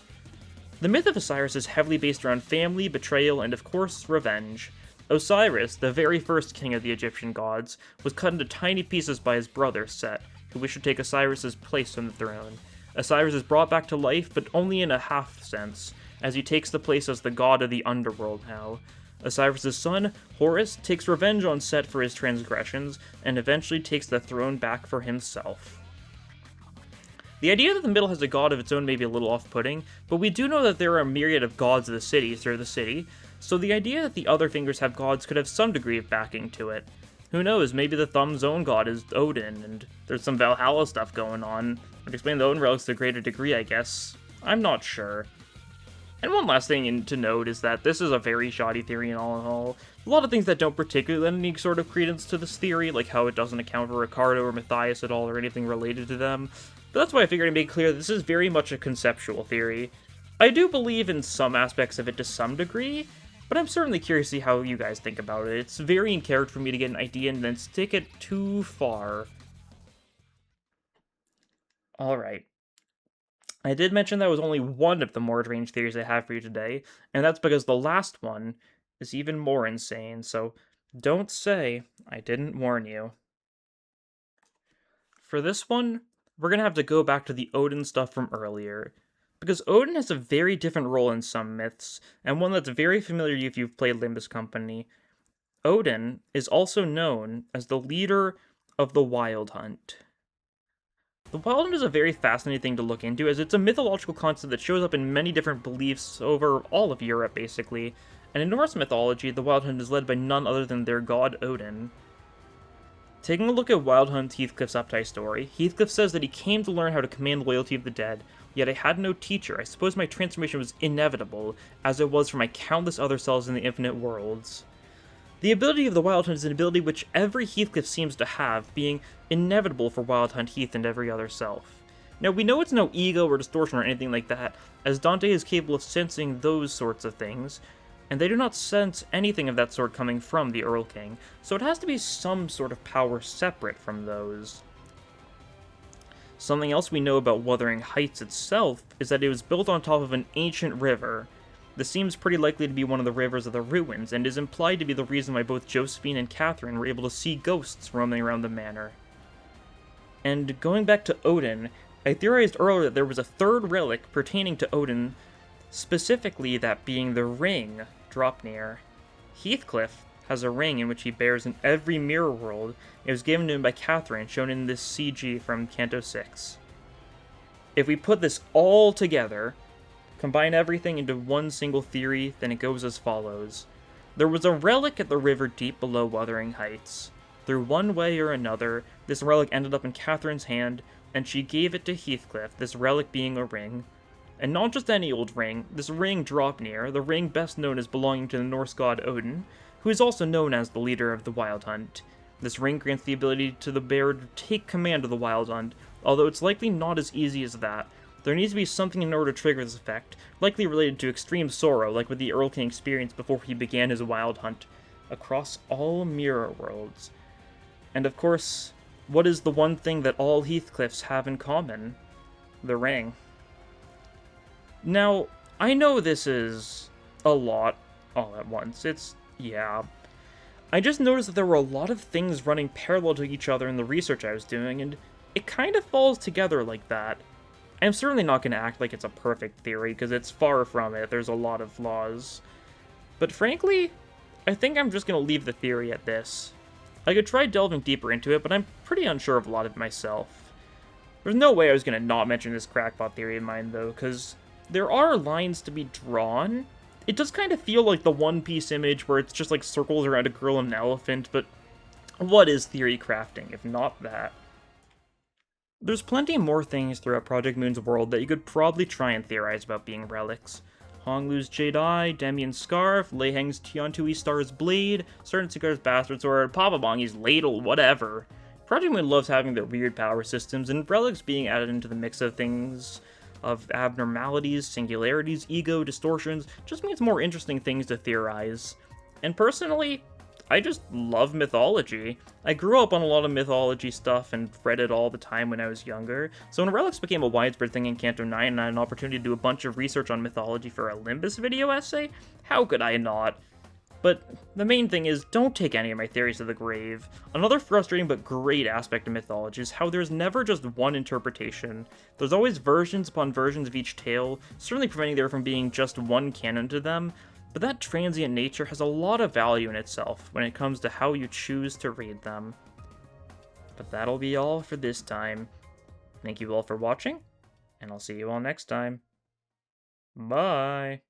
The myth of Osiris is heavily based around family, betrayal, and of course, revenge. Osiris, the very first king of the Egyptian gods, was cut into tiny pieces by his brother, Set, who wished to take Osiris' place on the throne. Osiris is brought back to life, but only in a half sense, as he takes the place as the god of the underworld now. Osiris' son, Horus, takes revenge on Set for his transgressions, and eventually takes the throne back for himself. The idea that the Middle has a god of its own may be a little off-putting, but we do know that there are a myriad of gods of the city through the city, so the idea that the other fingers have gods could have some degree of backing to it. Who knows, maybe the Thumb's own god is Odin, and there's some Valhalla stuff going on. Would explain the Odin relics to a greater degree, I guess. I'm not sure. And one last thing to note is that this is a very shoddy theory in all. A lot of things that don't particularly lend any sort of credence to this theory, like how it doesn't account for Ricardo or Matthias at all or anything related to them. But that's why I figured to make clear that this is very much a conceptual theory. I do believe in some aspects of it to some degree, but I'm certainly curious to see how you guys think about it. It's very in character for me to get an idea and then stick it too far. Alright. I did mention that was only one of the more strange theories I have for you today, and that's because the last one is even more insane, so don't say I didn't warn you. For this one, we're gonna have to go back to the Odin stuff from earlier, because Odin has a very different role in some myths, and one that's very familiar to you if you've played Limbus Company. Odin is also known as the leader of the Wild Hunt. The Wild Hunt is a very fascinating thing to look into, as it's a mythological concept that shows up in many different beliefs over all of Europe, basically. And in Norse mythology, the Wild Hunt is led by none other than their god Odin. Taking a look at Wild Hunt Heathcliff's Uptide story, Heathcliff says that he came to learn how to command loyalty of the dead, yet I had no teacher. I suppose my transformation was inevitable, as it was for my countless other selves in the infinite worlds. The ability of the Wild Hunt is an ability which every Heathcliff seems to have, being inevitable for Wild Hunt Heath and every other self. Now, we know it's no ego or distortion or anything like that, as Dante is capable of sensing those sorts of things, and they do not sense anything of that sort coming from the Earl King, so it has to be some sort of power separate from those. Something else we know about Wuthering Heights itself is that it was built on top of an ancient river. This seems pretty likely to be one of the rivers of the ruins, and is implied to be the reason why both Josephine and Catherine were able to see ghosts roaming around the manor. And going back to Odin, I theorized earlier that there was a third relic pertaining to Odin, specifically that being the ring, Gungnir. Heathcliff has a ring in which he bears in every mirror world. It was given to him by Catherine, shown in this CG from Canto 6. If we put this all together, combine everything into one single theory, then it goes as follows. There was a relic at the river deep below Wuthering Heights. Through one way or another, this relic ended up in Catherine's hand, and she gave it to Heathcliff, this relic being a ring. And not just any old ring, this ring Draupnir, the ring best known as belonging to the Norse god Odin, who is also known as the leader of the Wild Hunt. This ring grants the ability to the bearer to take command of the Wild Hunt, although it's likely not as easy as that. There needs to be something in order to trigger this effect, likely related to extreme sorrow, like what the Earl King experienced before he began his wild hunt, across all mirror worlds. And of course, what is the one thing that all Heathcliffs have in common? The ring. Now, I know this is a lot all at once. Yeah. I just noticed that there were a lot of things running parallel to each other in the research I was doing, and it kind of falls together like that. I'm certainly not going to act like it's a perfect theory, because it's far from it. There's a lot of flaws. But frankly, I think I'm just going to leave the theory at this. I could try delving deeper into it, but I'm pretty unsure of a lot of it myself. There's no way I was going to not mention this crackpot theory of mine, though, because there are lines to be drawn. It does kind of feel like the One Piece image where it's just like circles around a girl and an elephant, but what is theory crafting, if not that? There's plenty more things throughout Project Moon's world that you could probably try and theorize about being relics. Honglu's Jade Eye, Demian's Scarf, Leiheng's Tiantui Star's Blade, Certain Cigar's Bastard Sword, Papa Bongi's Ladle, whatever. Project Moon loves having their weird power systems, and relics being added into the mix of things, of abnormalities, singularities, ego, distortions, just means more interesting things to theorize. And personally, I just love mythology. I grew up on a lot of mythology stuff and read it all the time when I was younger, so when Relics became a widespread thing in Canto 9 and I had an opportunity to do a bunch of research on mythology for a Limbus video essay, how could I not? But the main thing is, don't take any of my theories to the grave. Another frustrating but great aspect of mythology is how there's never just one interpretation. There's always versions upon versions of each tale, certainly preventing there from being just one canon to them, but that transient nature has a lot of value in itself when it comes to how you choose to read them. But that'll be all for this time. Thank you all for watching, and I'll see you all next time. Bye!